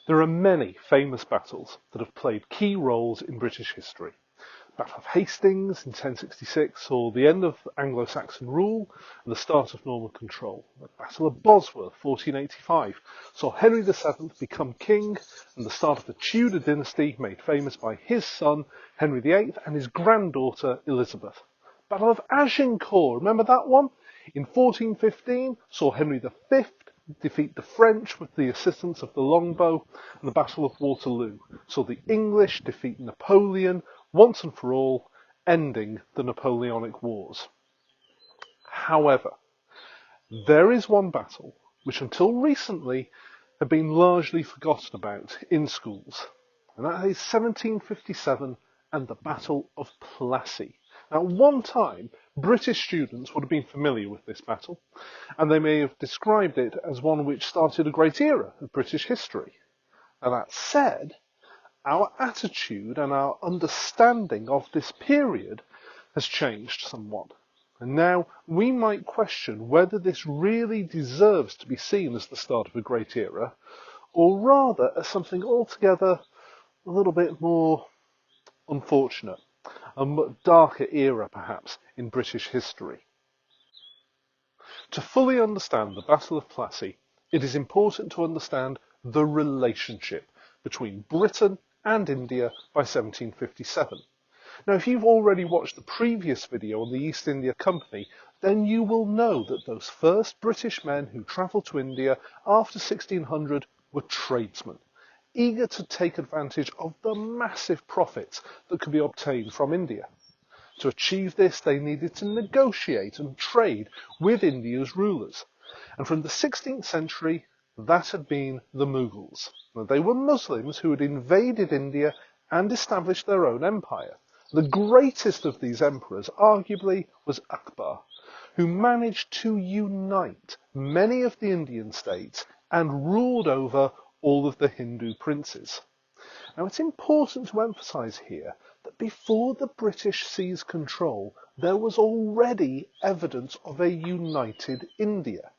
There are many famous battles that have played key roles in British history. Battle of Hastings in 1066 saw the end of Anglo-Saxon rule and the start of Norman control. The Battle of Bosworth, 1485, saw Henry VII become king and the start of the Tudor dynasty made famous by his son Henry VIII and his granddaughter Elizabeth. Battle of Agincourt, remember that one? In 1415 saw Henry V defeat the French with the assistance of the longbow, and the Battle of Waterloo saw the English defeat Napoleon once and for all, ending the Napoleonic Wars. However, there is one battle which until recently had been largely forgotten about in schools, and that is 1757 and the Battle of Plassey. Now, at one time, British students would have been familiar with this battle, and they may have described it as one which started a great era of British history. Now, that said, our attitude and our understanding of this period has changed somewhat. And now we might question whether this really deserves to be seen as the start of a great era, or rather as something altogether a little bit more unfortunate, a much darker era perhaps in British history. To fully understand the Battle of Plassey, it is important to understand the relationship between Britain and India by 1757. Now, if you've already watched the previous video on the East India Company, then you will know that those first British men who travelled to India after 1600 were tradesmen, eager to take advantage of the massive profits that could be obtained from India. To achieve this, they needed to negotiate and trade with India's rulers. And from the 16th century, that had been the Mughals. Now, they were Muslims who had invaded India and established their own empire. The greatest of these emperors, arguably, was Akbar, who managed to unite many of the Indian states and ruled over all of the Hindu princes. Now, it's important to emphasise here that before the British seized control, there was already evidence of a united India.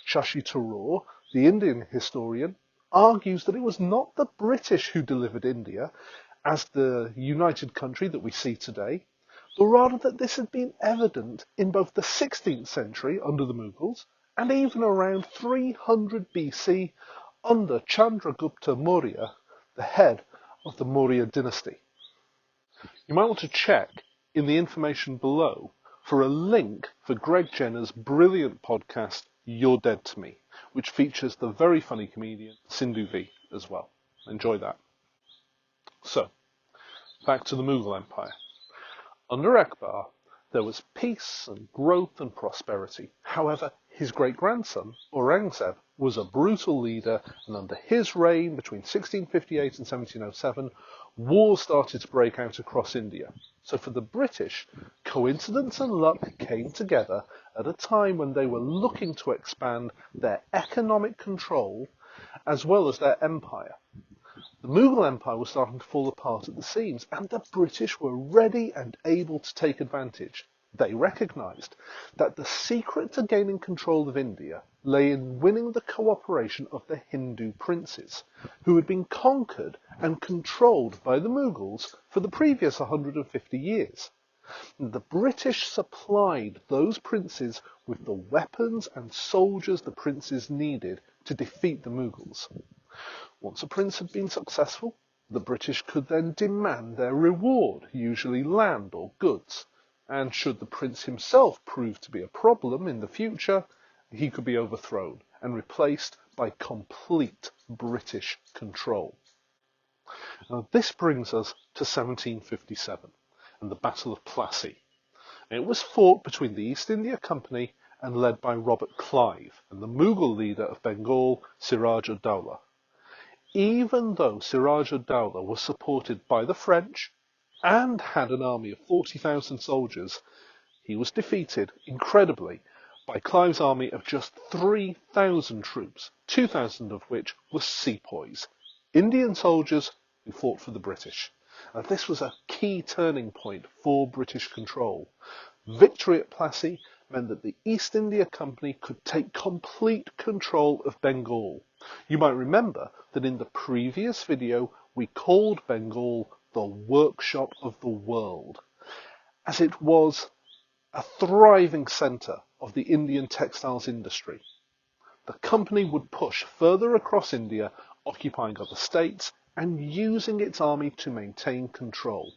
Shashi Tharoor, the Indian historian, argues that it was not the British who delivered India as the united country that we see today, but rather that this had been evident in both the 16th century under the Mughals and even around 300 BC under Chandragupta Maurya, the head of the Maurya dynasty. You might want to check in the information below for a link for Greg Jenner's brilliant podcast, You're Dead to Me, which features the very funny comedian Sindhu V as well. Enjoy that. So, back to the Mughal Empire. Under Akbar, there was peace and growth and prosperity. However, his great-grandson, Aurangzeb, was a brutal leader, and under his reign, between 1658 and 1707, wars started to break out across India. So for the British, coincidence and luck came together at a time when they were looking to expand their economic control as well as their empire. The Mughal Empire was starting to fall apart at the seams, and the British were ready and able to take advantage. They recognised that the secret to gaining control of India lay in winning the cooperation of the Hindu princes, who had been conquered and controlled by the Mughals for the previous 150 years. The British supplied those princes with the weapons and soldiers the princes needed to defeat the Mughals. Once a prince had been successful, the British could then demand their reward, usually land or goods. And should the prince himself prove to be a problem in the future, he could be overthrown and replaced by complete British control. Now, this brings us to 1757 and the Battle of Plassey. It was fought between the East India Company and led by Robert Clive and the Mughal leader of Bengal, Siraj-ud-Dowlah. Even though Siraj-ud-Dowlah was supported by the French and had an army of 40,000 soldiers, he was defeated, incredibly, by Clive's army of just 3,000 troops, 2,000 of which were sepoys, Indian soldiers who fought for the British. Now, this was a key turning point for British control. Victory at Plassey meant that the East India Company could take complete control of Bengal, You might remember that in the previous video we called Bengal the workshop of the world, as it was a thriving centre of the Indian textiles industry. The company would push further across India, occupying other states and using its army to maintain control.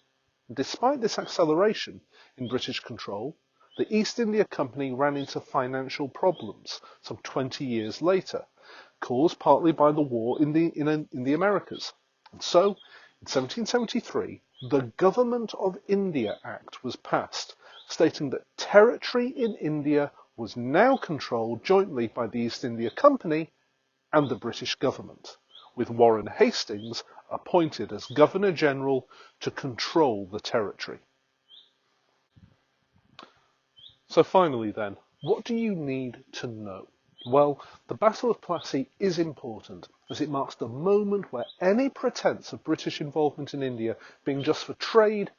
Despite this acceleration in British control, the East India Company ran into financial problems some 20 years later, caused partly by the war in the Americas. And so, in 1773, the Government of India Act was passed, stating that territory in India was now controlled jointly by the East India Company and the British government, with Warren Hastings appointed as Governor-General to control the territory. So finally then, what do you need to know? Well, the Battle of Plassey is important, as it marks the moment where any pretence of British involvement in India being just for trade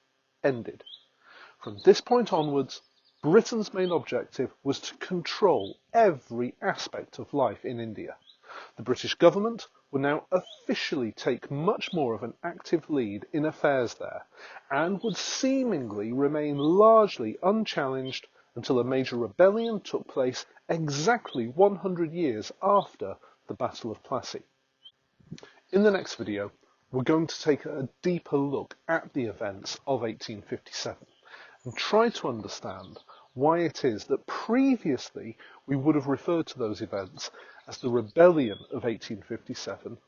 ended. From this point onwards, Britain's main objective was to control every aspect of life in India. The British government would now officially take much more of an active lead in affairs there, and would seemingly remain largely unchallenged until a major rebellion took place exactly 100 years after the Battle of Plassey. In the next video, we're going to take a deeper look at the events of 1857 and try to understand why it is that previously we would have referred to those events as the Rebellion of 1857,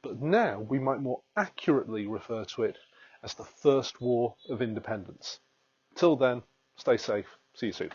but now we might more accurately refer to it as the First War of Independence. Till then, stay safe. See you soon.